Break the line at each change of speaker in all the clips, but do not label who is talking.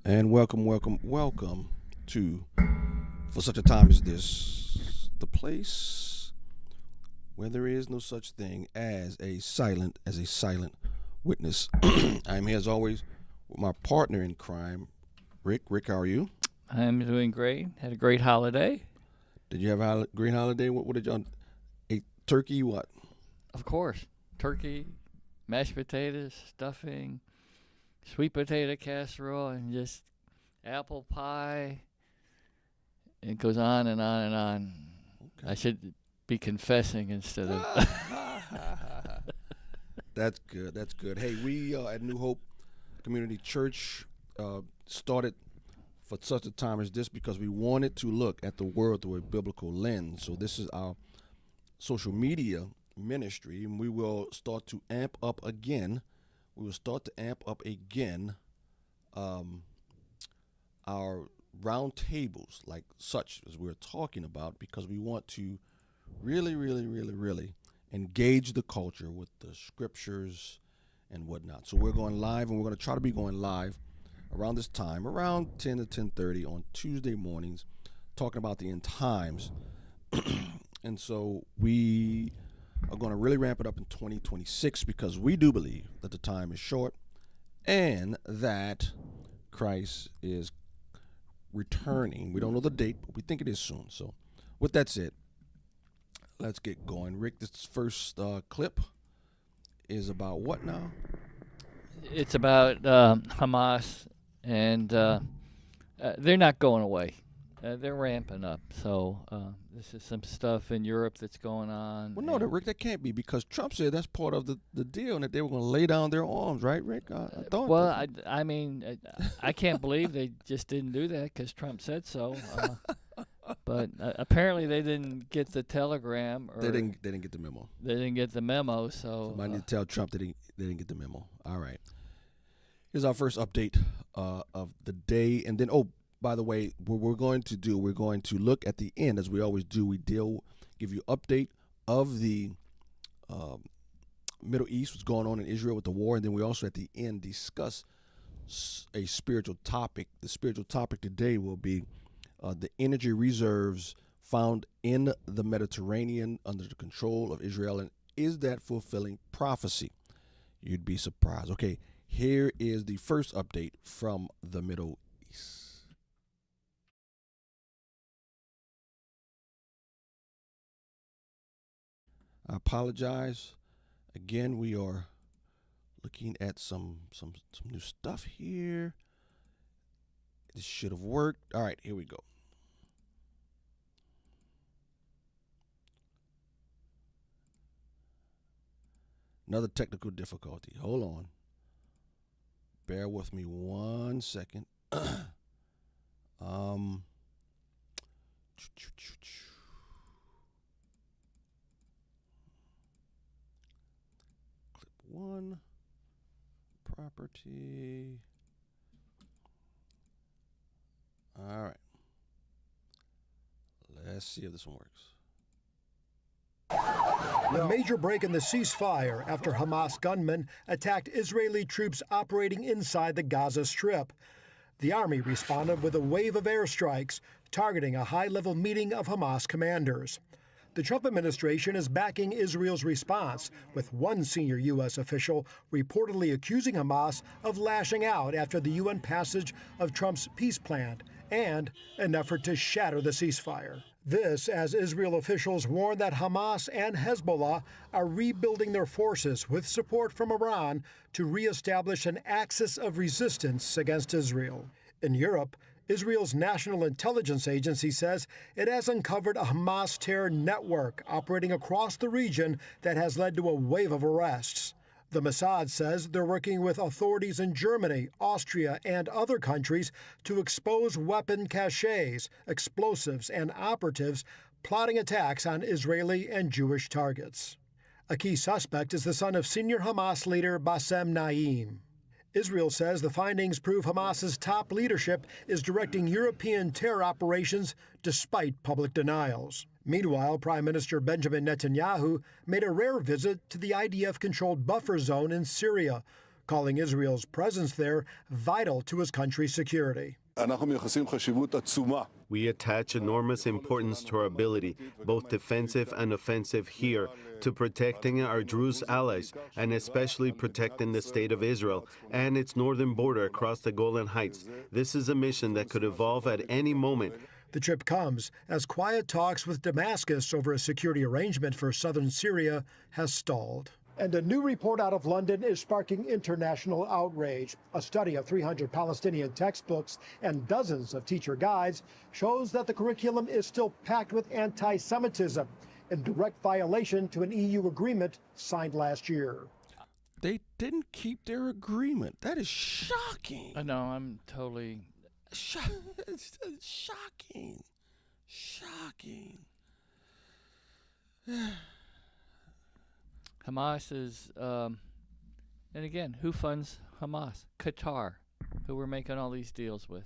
And welcome to For Such a Time as This, the place where there is no such thing as a silent witness. I'm here as always with my partner in crime, Rick. Rick, how are you?
I'm doing great. Had a great holiday.
Did you have a great holiday? What did y'all ate? Turkey? What?
Of course. Turkey, mashed potatoes, stuffing, sweet potato casserole, and just apple pie. It goes on and on and on.
Okay.
I should be confessing instead of.
That's good. That's good. Hey, we at New Hope Community Church started for such a time as this because we wanted to look at the world through a biblical lens. So this is our social media ministry, and we will start to amp up again. Our round tables, like such as we're talking about, because we want to really engage the culture with the scriptures and whatnot. So we're going live, and we're going to try to be going live around this time, around 10 to 10:30 on Tuesday mornings, talking about the end times. And so we are going to really ramp it up in 2026 because we do believe that the time is short and that Christ is returning. We don't know the date, but we think it is soon. So with that said, let's get going. Rick, this first clip is about what now?
It's about Hamas, and they're not going away. They're ramping up. So this is some stuff in Europe that's going on.
Well, no, Rick, that can't be because Trump said that's part of the deal and that they were going to lay down their arms, right, Rick? I thought.
Well, I mean, I can't believe they just didn't do that because Trump said so. But apparently they didn't get the telegram. Or
They didn't get the memo.
They didn't get the memo, so.
Somebody need to tell Trump they didn't get the memo. All right. Here's our first update of the day. And then, by the way, what we're going to look at the end, as we always do. Give you update of the Middle East, what's going on in Israel with the war. And then we also, at the end, discuss a spiritual topic. The spiritual topic today will be the energy reserves found in the Mediterranean under the control of Israel. And is that fulfilling prophecy? You'd be surprised. Okay, here is the first update from the Middle East. I apologize. Again, we are looking at some new stuff here. This should have worked. All right, here we go. Another technical difficulty. Hold on. Bear with me 1 second. Clip 1. Property. All right. Let's see if this one works.
A major break in the ceasefire after Hamas gunmen attacked Israeli troops operating inside the Gaza Strip. The army responded with a wave of airstrikes, targeting a high-level meeting of Hamas commanders. The Trump administration is backing Israel's response, with one senior U.S. official reportedly accusing Hamas of lashing out after the UN passage of Trump's peace plan and an effort to shatter the ceasefire. This as Israel officials warn that Hamas and Hezbollah are rebuilding their forces with support from Iran to reestablish an axis of resistance against Israel. In Europe, Israel's National Intelligence Agency says it has uncovered a Hamas terror network operating across the region that has led to a wave of arrests. The Mossad says they're working with authorities in Germany, Austria, and other countries to expose weapon caches, explosives, and operatives plotting attacks on Israeli and Jewish targets. A key suspect is the son of senior Hamas leader Bassem Naim. Israel says the findings prove Hamas's top leadership is directing European terror operations despite public denials. Meanwhile, Prime Minister Benjamin Netanyahu made a rare visit to the IDF-controlled buffer zone in Syria, calling Israel's presence there vital to his country's security.
We attach enormous importance to our ability, both defensive and offensive here, to protecting our Druze allies, and especially protecting the state of Israel and its northern border across the Golan Heights. This is a mission that could evolve at any moment.
The trip comes as quiet talks with Damascus over a security arrangement for southern Syria has stalled. And a new report out of London is sparking international outrage. A study of 300 Palestinian textbooks and dozens of teacher guides shows that the curriculum is still packed with anti-Semitism, in direct violation to an EU agreement signed last year.
They didn't keep their agreement. That is shocking.
I know, I'm totally...
It's shocking. Shocking.
Hamas is, and again, who funds Hamas? Qatar, who we're making all these deals with.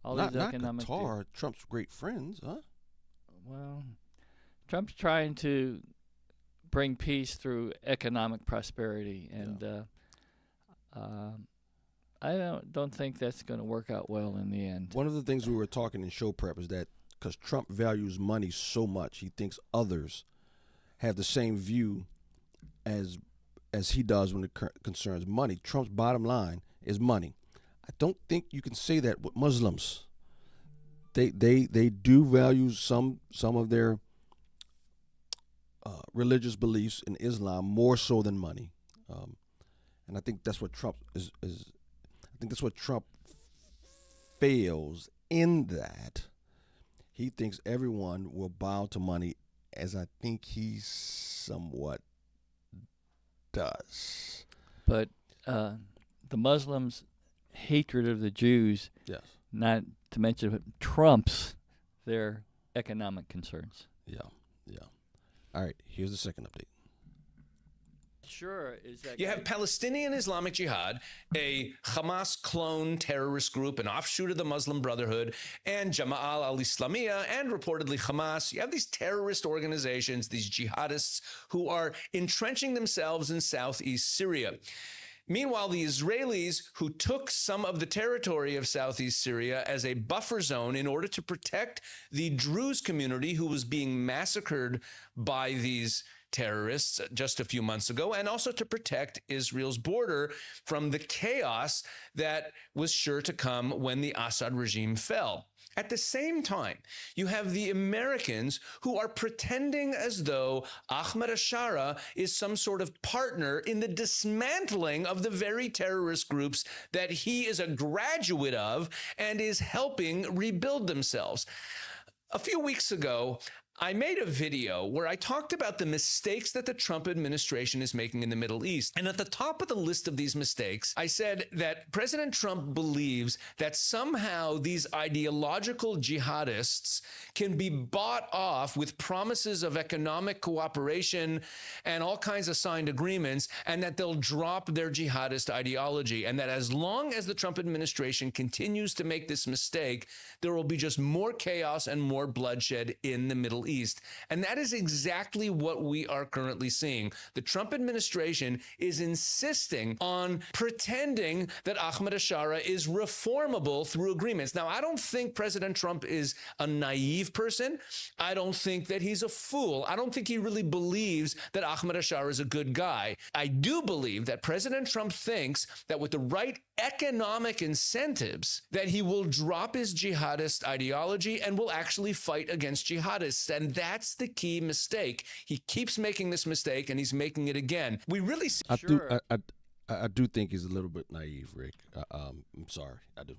All
Not
these economic
Qatar, Trump's great friends, huh?
Well, Trump's trying to bring peace through economic prosperity, and I don't think that's going to work out well in the end.
One of the things we were talking in show prep is that because Trump values money so much, he thinks others have the same view as he does when it concerns money. Trump's bottom line is money. I don't think you can say that with Muslims. They do value some of their religious beliefs in Islam more so than money, and I think that's what Trump is. I think that's what Trump fails in, that he thinks everyone will bow to money, as I think he somewhat does.
But the Muslims' hatred of the Jews,
Yes.
not to mention trumps their economic concerns.
Yeah. All right, here's the second update.
Sure, is that
you have Palestinian Islamic Jihad, a Hamas clone terrorist group, an offshoot of the Muslim Brotherhood, and Jama'at al-Islamiyah, and reportedly Hamas. You have these terrorist organizations, these jihadists, who are entrenching themselves in southeast Syria. Meanwhile, the Israelis, who took some of the territory of southeast Syria as a buffer zone in order to protect the Druze community who was being massacred by these terrorists just a few months ago, and also to protect Israel's border from the chaos that was sure to come when the Assad regime fell. At the same time, you have the Americans who are pretending as though Ahmed Ashara is some sort of partner in the dismantling of the very terrorist groups that he is a graduate of and is helping rebuild themselves. A few weeks ago, I made a video where I talked about the mistakes that the Trump administration is making in the Middle East. And at the top of the list of these mistakes, I said that President Trump believes that somehow these ideological jihadists can be bought off with promises of economic cooperation and all kinds of signed agreements, and that they'll drop their jihadist ideology. And that as long as the Trump administration continues to make this mistake, there will be just more chaos and more bloodshed in the Middle East. And that is exactly what we are currently seeing. The Trump administration is insisting on pretending that Ahmed Ashara is reformable through agreements. Now, I don't think President Trump is a naive person. I don't think that he's a fool. I don't think he really believes that Ahmed Ashara is a good guy. I do believe that President Trump thinks that with the right economic incentives, that he will drop his jihadist ideology and will actually fight against jihadists. And that's the key mistake. He keeps making this mistake, and he's making it again. We really see.
I do think he's a little bit naive, Rick. I'm sorry, I do.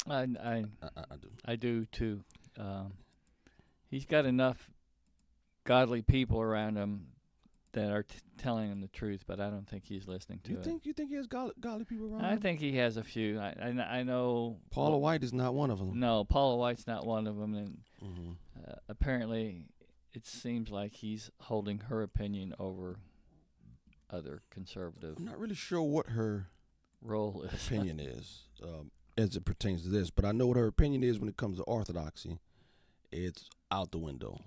I do.
I do too. He's got enough godly people around him that are telling him the truth, but I don't think he's listening to it.
You think he has godly people around him?
I think he has a few. I know.
Paula White is not one of them.
No, Paula White's not one of them, and apparently, it seems like he's holding her opinion over other conservative.
I'm not really sure what her
role is.
Opinion is as it pertains to this, but I know what her opinion is when it comes to orthodoxy. It's out the window.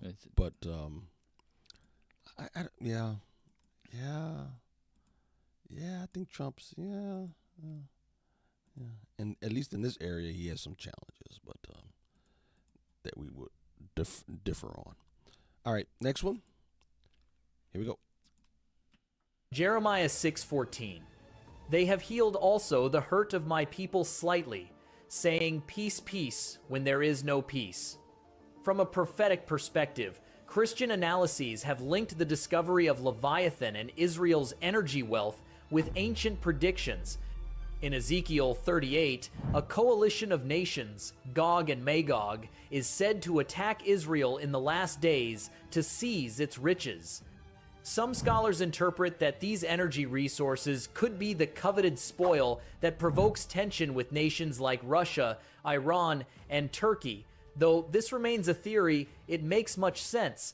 Yeah, I think Trump's, yeah. And at least in this area, he has some challenges, but that we would differ on. All right, next one. Here we go.
Jeremiah 6:14. They have healed also the hurt of my people slightly, saying, peace, peace, when there is no peace. From a prophetic perspective, Christian analyses have linked the discovery of Leviathan and Israel's energy wealth with ancient predictions. In Ezekiel 38, a coalition of nations, Gog and Magog, is said to attack Israel in the last days to seize its riches. Some scholars interpret that these energy resources could be the coveted spoil that provokes tension with nations like Russia, Iran, and Turkey. Though this remains a theory, it makes much sense.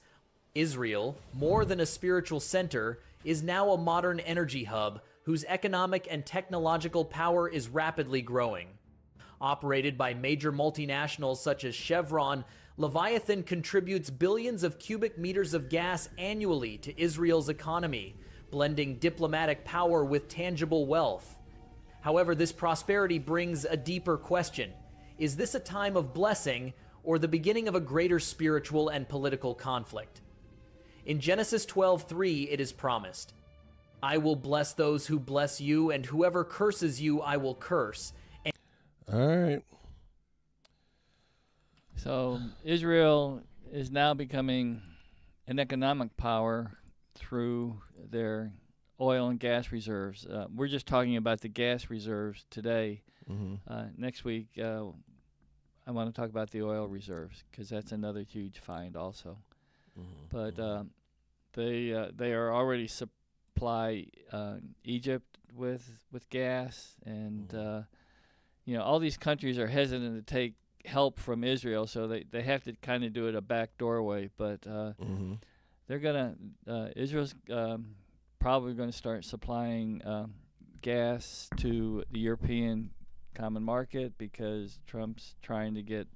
Israel, more than a spiritual center, is now a modern energy hub whose economic and technological power is rapidly growing. Operated by major multinationals such as Chevron, Leviathan contributes billions of cubic meters of gas annually to Israel's economy, blending diplomatic power with tangible wealth. However, this prosperity brings a deeper question. Is this a time of blessing or the beginning of a greater spiritual and political conflict? In Genesis 12:3, it is promised, I will bless those who bless you, and whoever curses you, I will curse.
All right.
So Israel is now becoming an economic power through their oil and gas reserves. We're just talking about the gas reserves today. Next week, I want to talk about the oil reserves because that's another huge find also. But they are already supply Egypt with gas, and all these countries are hesitant to take help from Israel, so they have to kind of do it a back doorway. But they're gonna Israel's probably going to start supplying gas to the European common market because Trump's trying to get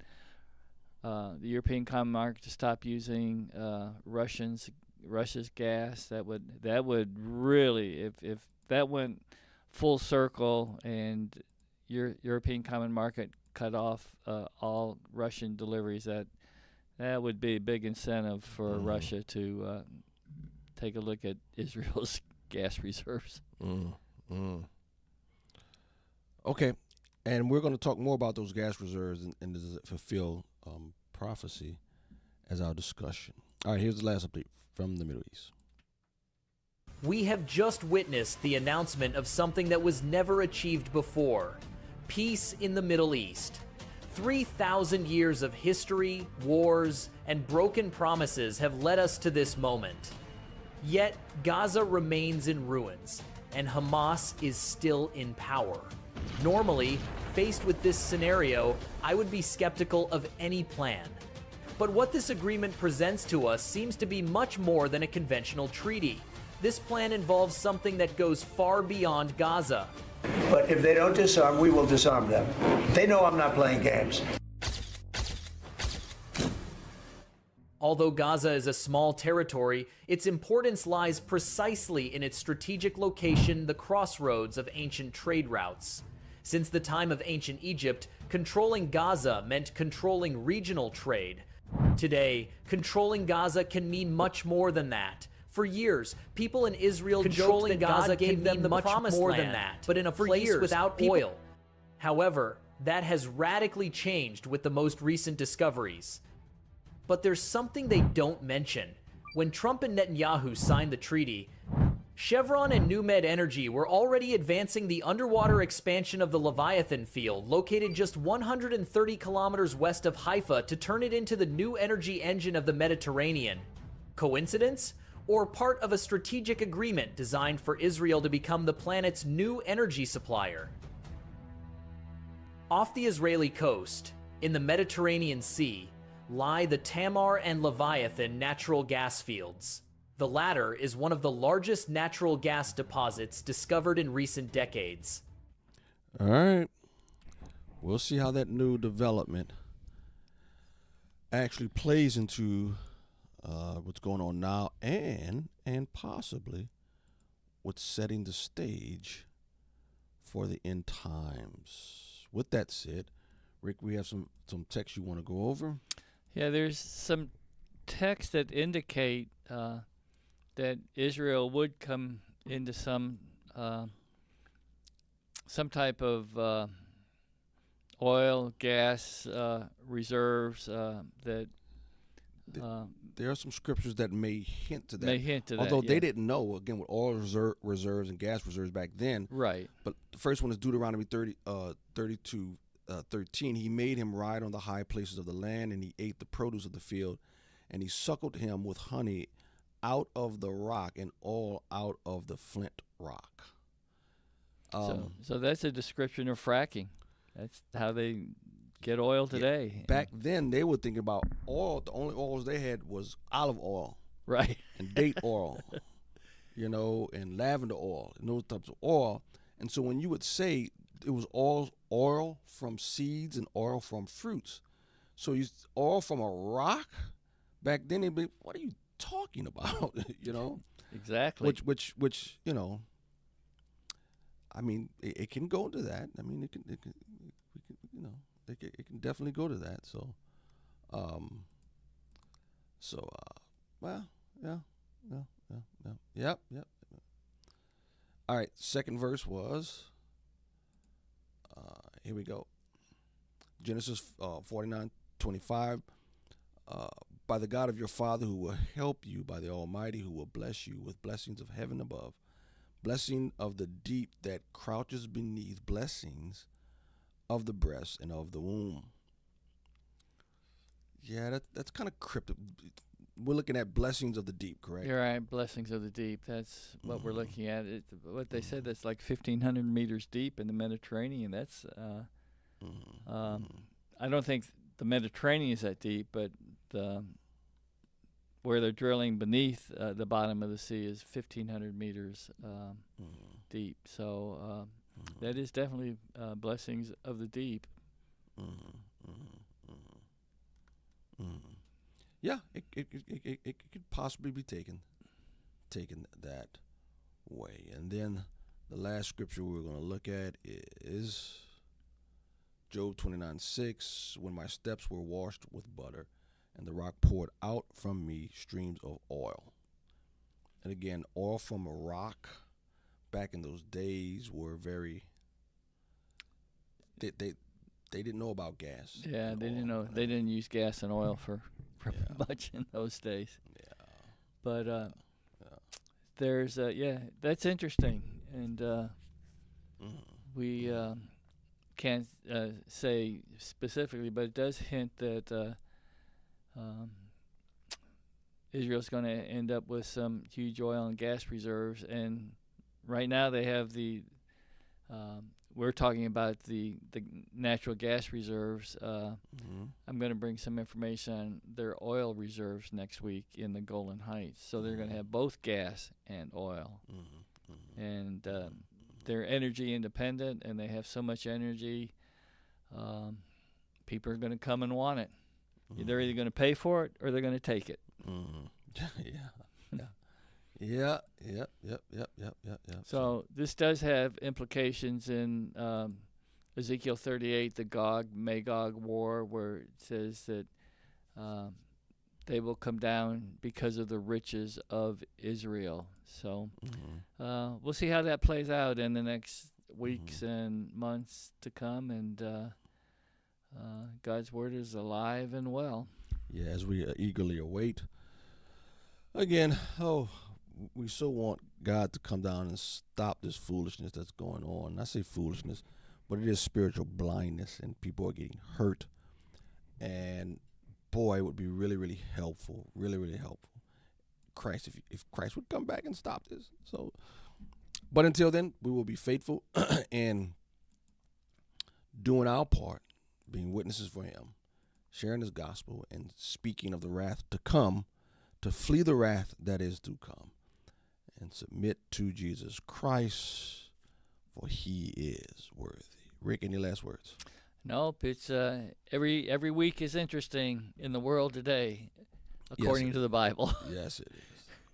the European common market to stop using Russia's gas. That would really, if that went full circle and European common market cut off all Russian deliveries, that would be a big incentive for Russia to take a look at Israel's gas reserves.
Okay, and we're going to talk more about those gas reserves and does it fulfill prophecy as our discussion. All right, here's the last update from the Middle East.
We have just witnessed the announcement of something that was never achieved before: peace in the Middle East. 3,000 years of history, wars, and broken promises have led us to this moment. Yet, Gaza remains in ruins, and Hamas is still in power. Normally, faced with this scenario, I would be skeptical of any plan. But what this agreement presents to us seems to be much more than a conventional treaty. This plan involves something that goes far beyond Gaza.
But if they don't disarm, we will disarm them. They know I'm not playing games.
Although Gaza is a small territory, its importance lies precisely in its strategic location, the crossroads of ancient trade routes. Since the time of ancient Egypt, controlling Gaza meant controlling regional trade. Today, controlling Gaza can mean much more than that. For years, people in Israel joked that Gaza gave them the promised land, than that, but in a place without oil. However, that has radically changed with the most recent discoveries. But there's something they don't mention. When Trump and Netanyahu signed the treaty, Chevron and NewMed Energy were already advancing the underwater expansion of the Leviathan field, located just 130 kilometers west of Haifa, to turn it into the new energy engine of the Mediterranean. Coincidence? Or part of a strategic agreement designed for Israel to become the planet's new energy supplier? Off the Israeli coast, in the Mediterranean Sea, lie the Tamar and Leviathan natural gas fields. The latter is one of the largest natural gas deposits discovered in recent decades.
All right. We'll see how that new development actually plays into what's going on now and possibly with setting the stage for the end times. With that said, Rick, we have some text you want to go over.
Yeah, there's some texts that indicate that Israel would come into some type of oil, gas reserves that
There are some scriptures that may hint to that.
may hint to
Although
that.
they
yeah.
didn't know, again, with oil reserves and gas reserves back then.
Right.
But the first one is Deuteronomy 32:13. He made him ride on the high places of the land, and he ate the produce of the field, and he suckled him with honey out of the rock and oil out of the flint rock.
So that's a description of fracking. That's how they get oil today.
Back then, they were thinking about oil. The only oils they had was olive oil
Right.
and date oil, and lavender oil and those types of oil. And so when you would say it was oil from seeds and oil from fruits, so oil from a rock, back then they'd be, what are you talking about?
Exactly.
Which I mean, it can go to that. I mean, it can definitely go to that. So, well, yep. All right, second verse was, here we go. Genesis 49:25. By the God of your father who will help you, by the Almighty who will bless you with blessings of heaven above, blessing of the deep that crouches beneath, blessings of the breast and of the womb. Yeah, that's kind of cryptic. We're looking at blessings of the deep, correct?
You're right. Blessings of the deep. That's what we're looking at. What they said, that's like 1,500 meters deep in the Mediterranean. That's I don't think the Mediterranean is that deep, but where they're drilling beneath the bottom of the sea is 1,500 meters deep. So that is definitely blessings of the deep.
Yeah, it could possibly be taken that way. And then the last scripture we're going to look at is Job 29:6. When my steps were washed with butter, and the rock poured out from me streams of oil. And again, oil from a rock back in those days were very. They didn't know about gas.
Yeah, they didn't know. They didn't use gas and oil for much in those days.
Yeah.
But there's that's interesting, and we can't say specifically, but it does hint that Israel's going to end up with some huge oil and gas reserves, and right now they have we're talking about the natural gas reserves. I'm going to bring some information on their oil reserves next week in the Golan Heights. So they're going to have both gas and oil. And they're energy independent, and they have so much energy, people are going to come and want it. They're either going to pay for it or they're going to take it.
Yep.
So this does have implications in Ezekiel 38, the Gog-Magog war, where it says that they will come down because of the riches of Israel. So we'll see how that plays out in the next weeks and months to come, and God's word is alive and well.
Yeah, as we eagerly await. Again, we so want God to come down and stop this foolishness that's going on. I say foolishness, but it is spiritual blindness, and people are getting hurt. And boy, it would be really, really helpful, if Christ would come back and stop this. So, but until then, we will be faithful in doing our part, being witnesses for Him, sharing His gospel, and speaking of the wrath to come, to flee the wrath that is to come, and submit to Jesus Christ, for He is worthy. Rick, any last words?
Nope. It's every week is interesting in the world today, according to the Bible.
Yes, it is.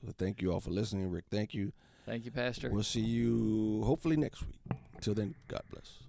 Well, thank you all for listening. Rick, thank you.
Thank you, Pastor.
We'll see you hopefully next week. Till then, God bless.